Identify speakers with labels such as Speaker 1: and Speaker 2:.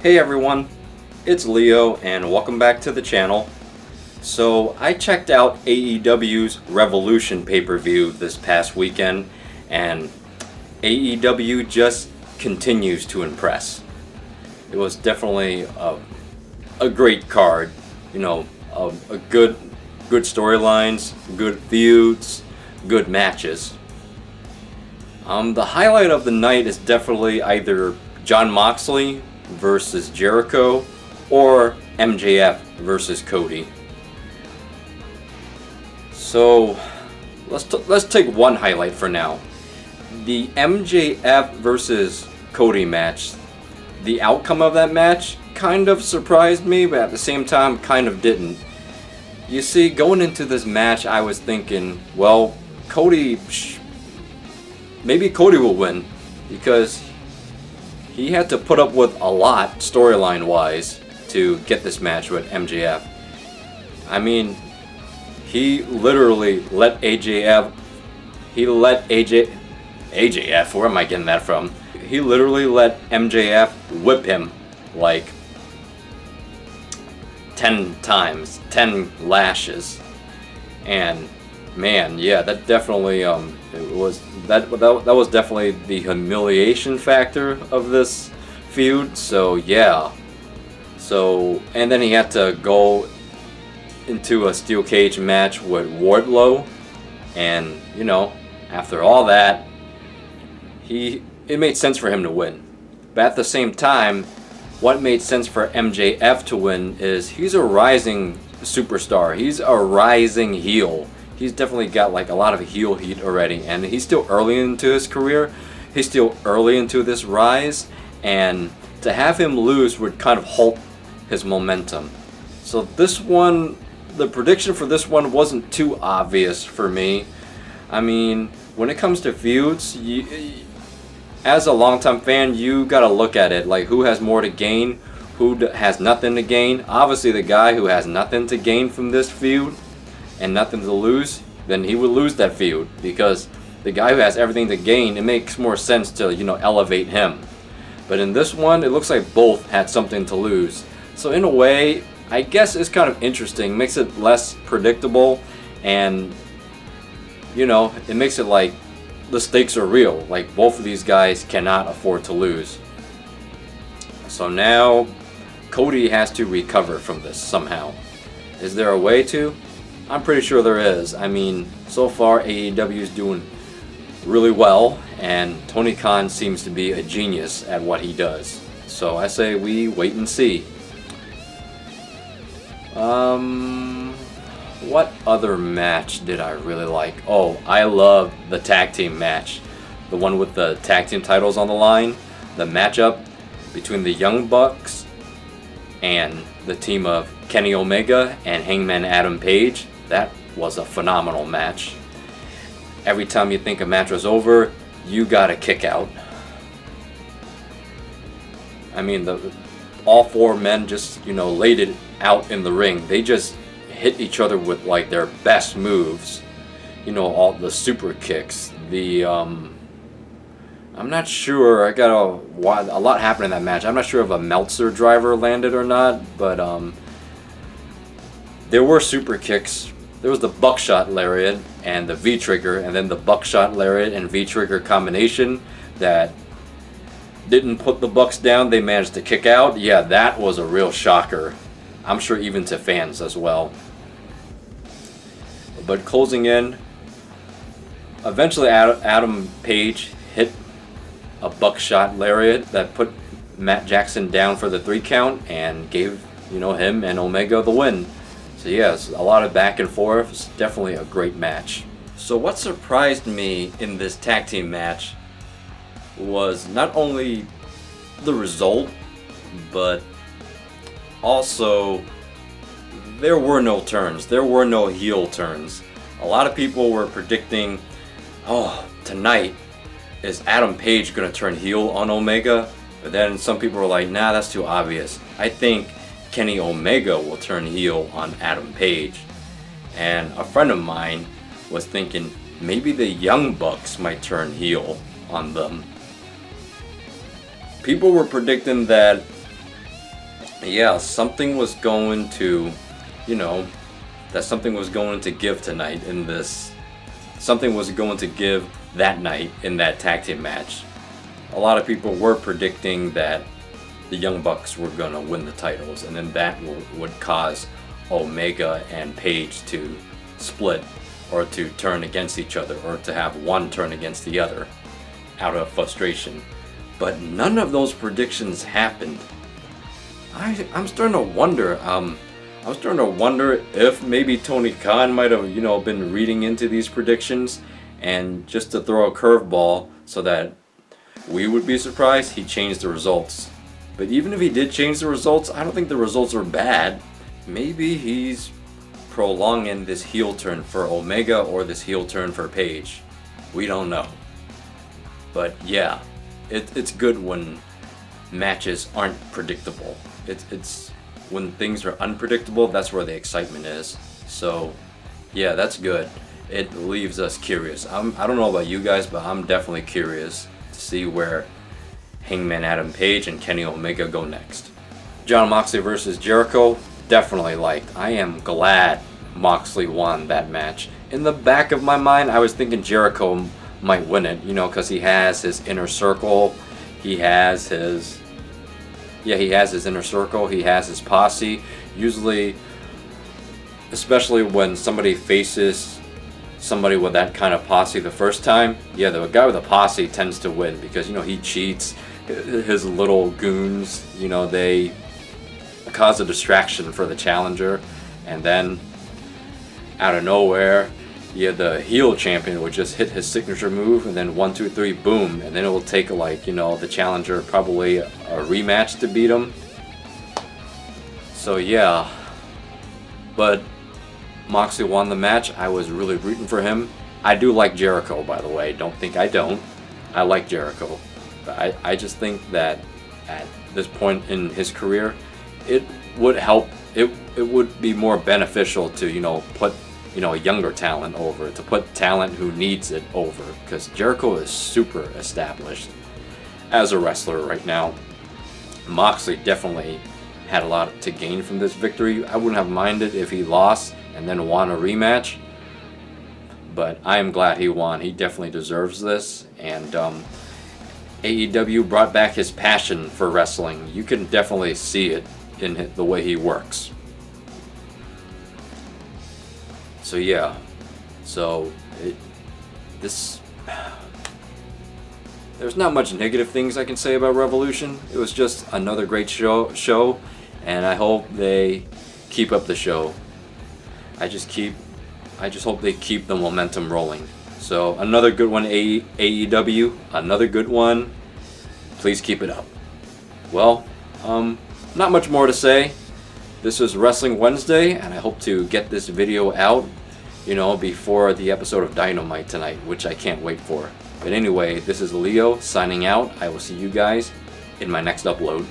Speaker 1: Hey everyone, it's Leo and welcome back to the channel. So I checked out AEW's Revolution pay-per-view this past weekend and AEW just continues to impress. It was definitely a great card, you know, a good storylines, good feuds, good matches. The highlight of the night is definitely either Jon Moxley versus Jericho or MJF versus Cody. So let's take one highlight for now. The MJF versus Cody match. The outcome of that match kind of surprised me, but at the same time kind of didn't. You see, going into this match I was thinking, well, maybe Cody will win because he had to put up with a lot storyline wise to get this match with MJF. I mean, he literally let AJF, where am I getting that from? He literally let MJF whip him like 10 times, 10 lashes. And man, yeah, that definitely that was definitely the humiliation factor of this feud. So yeah. So and then he had to go into a steel cage match with Wardlow, and you know, after all that, it made sense for him to win. But at the same time, what made sense for MJF to win is he's a rising superstar. He's a rising heel. He's definitely got like a lot of heel heat already, and he's still early into his career. He's still early into this rise, and to have him lose would kind of halt his momentum. So this one, the prediction for this one wasn't too obvious for me. I mean, when it comes to feuds, as a longtime fan, you gotta look at it like who has more to gain, who has nothing to gain. Obviously, the guy who has nothing to gain from this feud and nothing to lose, then he would lose that feud, because the guy who has everything to gain, it makes more sense to, you know, elevate him. But in this one, it looks like both had something to lose. So in a way, I guess it's kind of interesting, makes it less predictable, and you know, it makes it like the stakes are real. Like both of these guys cannot afford to lose. So now Cody has to recover from this somehow. Is there a way to? I'm pretty sure there is. I mean, so far AEW is doing really well, and Tony Khan seems to be a genius at what he does. So I say we wait and see. What other match did I really like? Oh, I love the tag team match. The one with the tag team titles on the line. The matchup between the Young Bucks and the team of Kenny Omega and Hangman Adam Page. That was a phenomenal match. Every time you think a match was over, you got a kick out. I mean, all four men just, you know, laid it out in the ring. They just hit each other with like their best moves. You know, all the super kicks. I'm not sure. A lot happened in that match. I'm not sure if a Meltzer driver landed or not, but there were super kicks. There was the buckshot lariat and the V-trigger, and then the buckshot lariat and V-trigger combination that didn't put the Bucks down. They managed to kick out. Yeah, that was a real shocker. I'm sure even to fans as well. But closing in, eventually Adam Page hit a buckshot lariat that put Matt Jackson down for the 3 count and gave, you know, him and Omega the win. So yes, a lot of back and forth. It's definitely a great match. So what surprised me in this tag team match was not only the result, but also there were no turns. There were no heel turns. A lot of people were predicting, oh, tonight is Adam Page going to turn heel on Omega? But then some people were like, nah, that's too obvious. I think Kenny Omega will turn heel on Adam Page. And a friend of mine was thinking maybe the Young Bucks might turn heel on them. People were predicting that yeah, something was going to, you know, that something was going to give tonight in this. Something was going to give that night in that tag team match. A lot of people were predicting that the Young Bucks were going to win the titles, and then that would cause Omega and Page to split, or to turn against each other, or to have one turn against the other out of frustration. But none of those predictions happened. I'm starting to wonder. I'm starting to wonder if maybe Tony Khan might have, been reading into these predictions, and just to throw a curveball so that we would be surprised, he changed the results. But even if he did change the results, I don't think the results are bad. Maybe he's prolonging this heel turn for Omega or this heel turn for Page. We don't know. But yeah, it's good when matches aren't predictable. It's when things are unpredictable, that's where the excitement is. So yeah, that's good. It leaves us curious. I don't know about you guys, but I'm definitely curious to see where Hangman Adam Page and Kenny Omega go next. Jon Moxley versus Jericho, definitely liked. I am glad Moxley won that match. In the back of my mind, I was thinking Jericho might win it, because he has his inner circle. He has his inner circle. He has his posse. Usually, especially when somebody faces somebody with that kind of posse the first time, the guy with a posse tends to win because, he cheats. His little goons, they cause a distraction for the challenger, and then out of nowhere, the heel champion would just hit his signature move, and then 1, 2, 3, boom, and then it will take the challenger probably a rematch to beat him. So yeah, but Moxley won the match. I was really rooting for him. I do like Jericho, by the way. Don't think I don't. I like Jericho. But I just think that at this point in his career, it would help. It would be more beneficial to put younger talent over, to put talent who needs it over, because Jericho is super established as a wrestler right now. Moxley definitely had a lot to gain from this victory. I wouldn't have minded if he lost and then won a rematch, but I am glad he won. He definitely deserves this, and AEW brought back his passion for wrestling. You can definitely see it in the way he works. So yeah, there's not much negative things I can say about Revolution. It was just another great show, and I hope they keep up the show. I just hope they keep the momentum rolling. So another good one, AEW, another good one. Please keep it up. Well, not much more to say. This is Wrestling Wednesday, and I hope to get this video out, before the episode of Dynamite tonight, which I can't wait for. But anyway, this is Leo signing out. I will see you guys in my next upload.